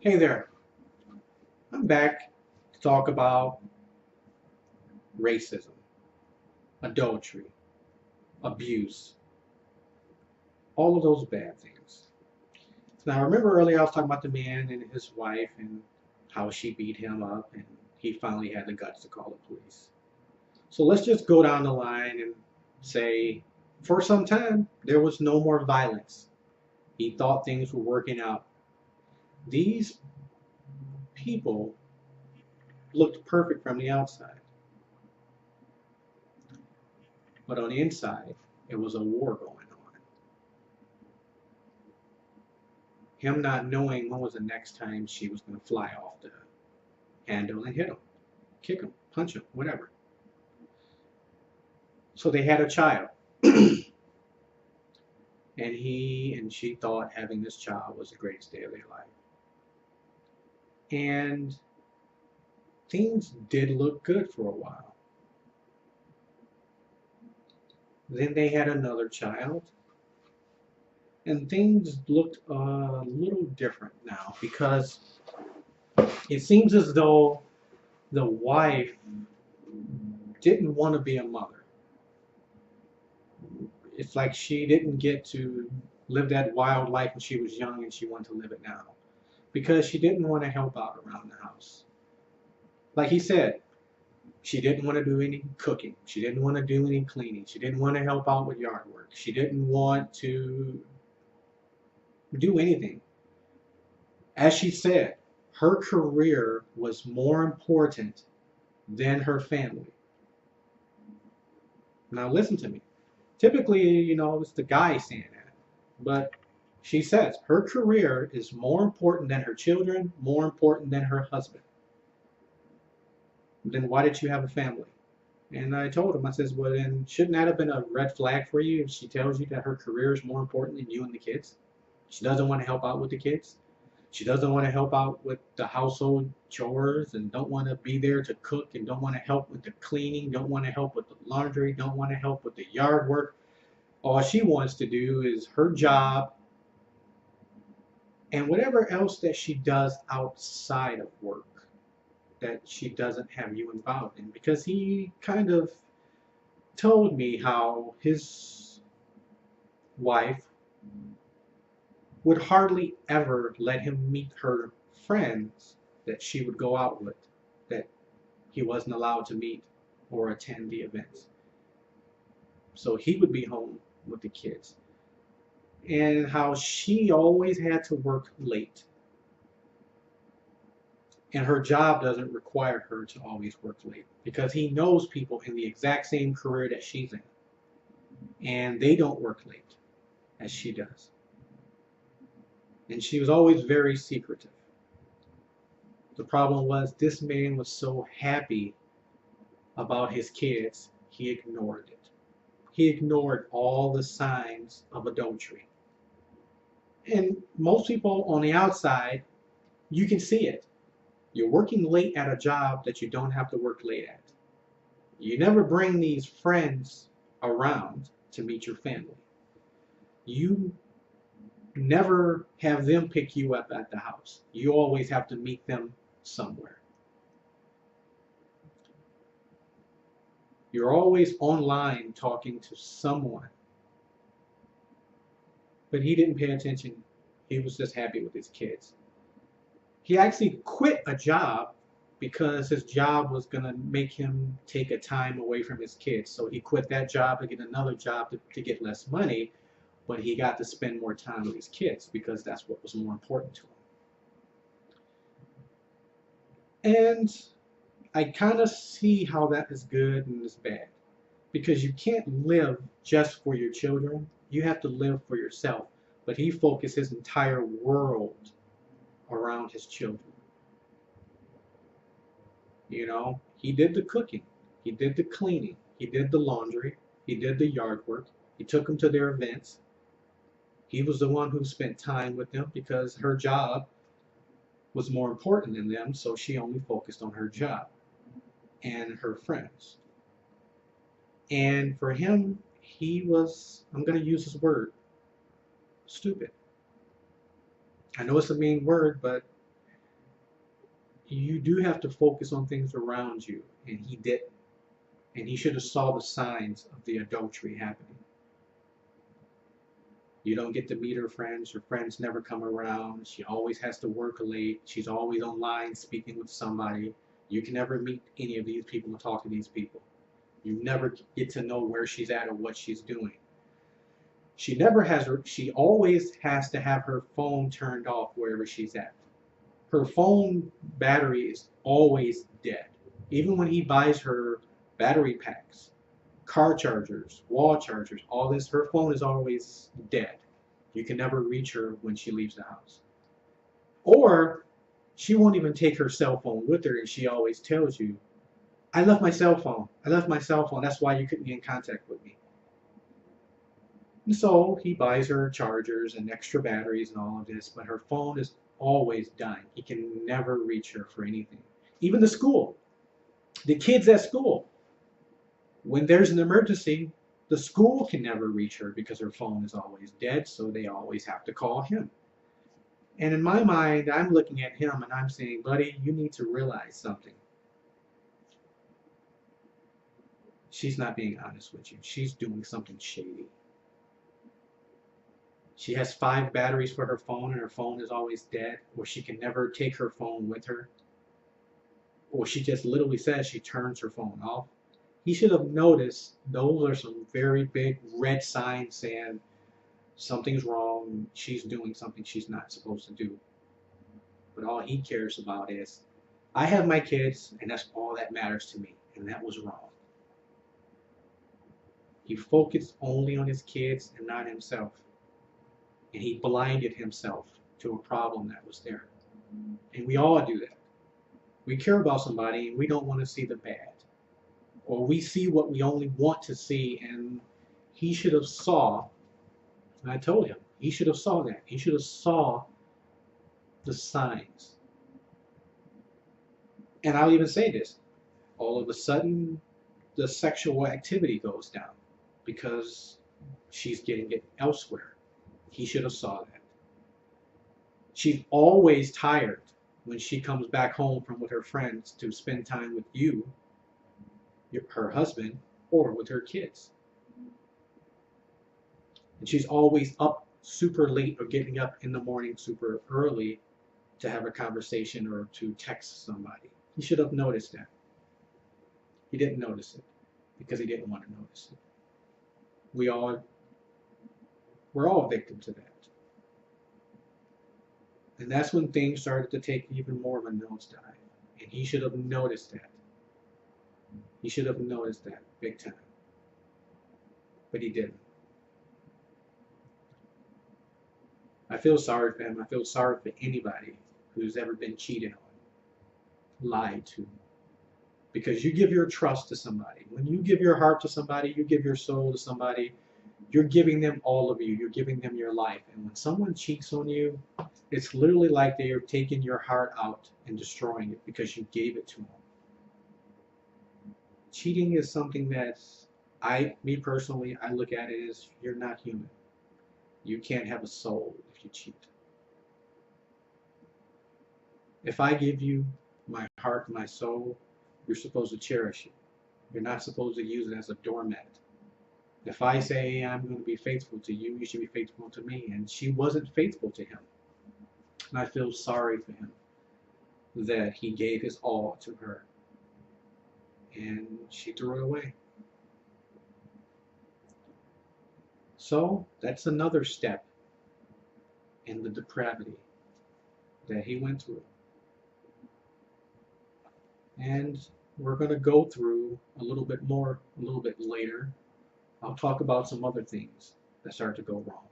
Hey there, I'm back to talk about racism, adultery, abuse, all of those bad things. Now, remember earlier I was talking about the man and his wife and how she beat him up and he finally had the guts to call the police. So let's just go down the line and say for some time there was no more violence. He thought things were working out. These people looked perfect from the outside, but on the inside, it was a war going on. Him not knowing when was the next time she was going to fly off the handle and hit him, kick him, punch him, whatever. So they had a child, and he and she thought having this child was the greatest day of their life. And things did look good for a while. Then they had another child, and things looked a little different now because it seems as though the wife didn't want to be a mother. It's like she didn't get to live that wild life when she was young and she wanted to live it now because she didn't want to help out around the house. Like he said, she didn't want to do any cooking. She didn't want to do any cleaning. She didn't want to help out with yard work. She didn't want to do anything. As she said, her career was more important than her family. Now listen to me. Typically, it's the guy saying that. But she says her career is more important than her children, more important than her husband. Then why did you have a family? And I told him, I says, well, then shouldn't that have been a red flag for you if she tells you that her career is more important than you and the kids? She doesn't want to help out with the kids. She doesn't want to help out with the household chores and don't want to be there to cook and don't want to help with the cleaning, don't want to help with the laundry, don't want to help with the yard work. All she wants to do is her job and whatever else that she does outside of work that she doesn't have you involved in. Because he kind of told me how his wife would hardly ever let him meet her friends that she would go out with, that he wasn't allowed to meet or attend the events. So he would be home with the kids. And how she always had to work late. And her job doesn't require her to always work late because he knows people in the exact same career that she's in. And they don't work late as she does. And she was always very secretive. The problem was this man was so happy about his kids, he ignored it. He ignored all the signs of adultery. And most people on the outside, you can see it. You're working late at a job that you don't have to work late at. You never bring these friends around to meet your family. You never have them pick you up at the house. You always have to meet them somewhere. You're always online talking to someone. But he didn't pay attention. He was just happy with his kids. He actually quit a job because his job was going to make him take a time away from his kids. So he quit that job to get another job to get less money, but he got to spend more time with his kids because that's what was more important to him. And I kind of see how that is good and is bad because you can't live just for your children. You have to live for yourself. But he focused his entire world around his children. He did the cooking, he did the cleaning, he did the laundry, he did the yard work, he took them to their events. He was the one who spent time with them because her job was more important than them, so she only focused on her job and her friends. And for him, he was, I'm going to use his word, stupid. I know it's a mean word, but you do have to focus on things around you, and he didn't. And he should have saw the signs of the adultery happening. You don't get to meet her friends. Her friends never come around. She always has to work late. She's always online speaking with somebody. You can never meet any of these people and talk to these people. You never get to know where she's at or what she's doing. She always has to have her phone turned off wherever she's at. Her phone battery is always dead. Even when he buys her battery packs, car chargers, wall chargers, all this, her phone is always dead. You can never reach her when she leaves the house. Or she won't even take her cell phone with her, and she always tells you, I left my cell phone. I left my cell phone. That's why you couldn't get in contact with me. And so he buys her chargers and extra batteries and all of this, but her phone is always dying. He can never reach her for anything. Even the school, the kids at school, when there's an emergency, the school can never reach her because her phone is always dead, so they always have to call him. And in my mind, I'm looking at him and I'm saying, buddy, you need to realize something. She's not being honest with you. She's doing something shady. She has 5 batteries for her phone and her phone is always dead, or she can never take her phone with her, or she just literally says she turns her phone off. He should have noticed those are some very big red signs saying something's wrong, she's doing something she's not supposed to do. But all he cares about is, I have my kids and that's all that matters to me, and that was wrong. He focused only on his kids and not himself. And he blinded himself to a problem that was there. And we all do that. We care about somebody and we don't want to see the bad. Or we see what we only want to see, and he should have saw, and I told him, he should have saw that. He should have saw the signs. And I'll even say this, all of a sudden the sexual activity goes down because she's getting it elsewhere. He should have saw that. She's always tired when she comes back home from with her friends to spend time with you, her husband, or with her kids. And she's always up super late or getting up in the morning super early to have a conversation or to text somebody. He should have noticed that. He didn't notice it because he didn't want to notice it. We're all victims of that. And that's when things started to take even more of a nosedive. And he should have noticed that. He should have noticed that big time. But he didn't. I feel sorry for him. I feel sorry for anybody who's ever been cheated on, lied to. Because you give your trust to somebody. When you give your heart to somebody, you give your soul to somebody, you're giving them all of you. You're giving them your life. And when someone cheats on you, it's literally like they are taking your heart out and destroying it because you gave it to them. Cheating is something that me personally, I look at it as you're not human. You can't have a soul if you cheat. If I give you my heart, my soul, you're supposed to cherish it. You're not supposed to use it as a doormat. If I say I'm going to be faithful to you, you should be faithful to me. And she wasn't faithful to him. And I feel sorry for him that he gave his all to her. And she threw it away. So that's another step in the depravity that he went through. And we're going to go through a little bit more a little bit later. I'll talk about some other things that start to go wrong.